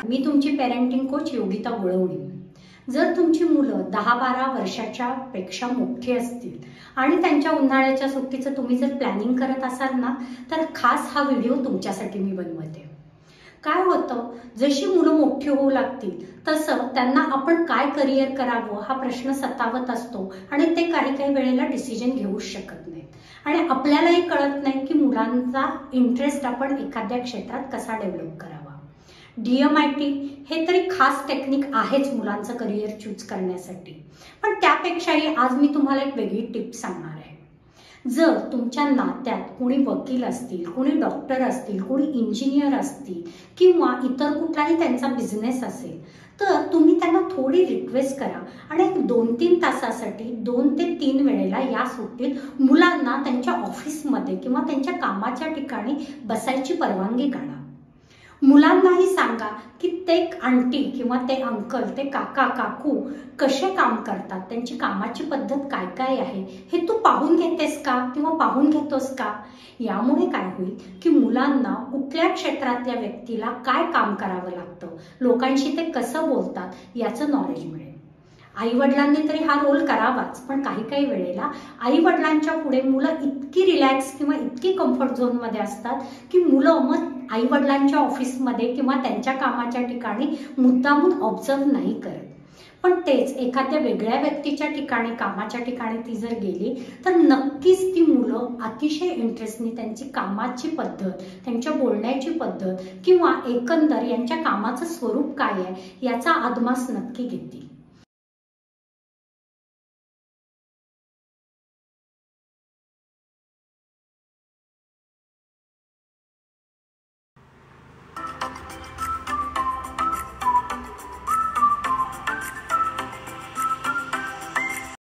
मी तुमची parenting coach Yogita गुळवणी। जर तुमची मुलं 10-12 वर्षाच्या पेक्षा मोठी असतील आणि त्यांच्या उन्हाळ्याच्या सुट्टीचं तुम्ही जर प्लॅनिंग करत असाल ना, तर खास हा व्हिडिओ तुमच्यासाठी मी बनवते। काय होतं, जशी मुलं मोठी होऊ लागतील तसं त्यांना आपण काय करिअर करावं हा प्रश्न सतावत असतो आणि ते काही वेळेला डिसिजन घेऊ शकत नाहीत आणि आपल्यालाही कळत नाही की मुलांचा इंटरेस्ट आपण एखाद्या क्षेत्रात कसा डेव्हलप करावा। DMIT हे तरी खास टेक्निक आहेच मुलांचं करिअर चूज करण्यासाठी, पण त्यापेक्षाही आज मी तुम्हाला एक वेगळी टिप सांगणार आहे। जर तुमच्या नात्यात कोणी वकील असतील, कोणी डॉक्टर असतील, कोणी इंजिनियर असतील किंवा इतर कुठलाही त्यांचा बिझनेस असेल, तर तुम्ही त्यांना थोडी रिक्वेस्ट करा आणि 2-3 तासासाठी 2 ते 3 वेळेला या सुट्टीत मुलांना त्यांच्या ऑफिसमध्ये किंवा त्यांच्या कामाच्या ठिकाणी बसायची परवानगी काढा। मुलांनाही सांगा की ते आंटी किंवा ते अंकल, ते काका काकू कसे काम करतात, त्यांची कामाची पद्धत काय काय आहे हे तू पाहून घेतेस का किंवा पाहून घेतोस का। यामुळे काय होईल की मुलांना कुठल्या क्षेत्रातल्या व्यक्तीला काय काम करावं लागतं, लोकांशी ते कसं बोलतात याचं नॉलेज मिळेल। आई वडिलांनी तरी हा रोल करावाच, पण काही वेळेला आई वडिलांच्या पुढे मुलं इतकी रिलॅक्स किंवा इतकी कम्फर्ट झोन मध्ये असतात की मुलं मग आई वडिलांच्या ऑफिसमध्ये किंवा त्यांच्या कामाच्या ठिकाणी मुद्दामून ऑब्झर्व नाही करत। पण तेच एखाद्या वेगळ्या व्यक्तीच्या ठिकाणी, कामाच्या ठिकाणी ती जर गेली तर नक्कीच ती मुलं अतिशय इंटरेस्टने त्यांची कामाची पद्धत, त्यांच्या बोलण्याची पद्धत किंवा एकंदर यांच्या कामाचं स्वरूप काय आहे याचा आदमास नक्की घेतील।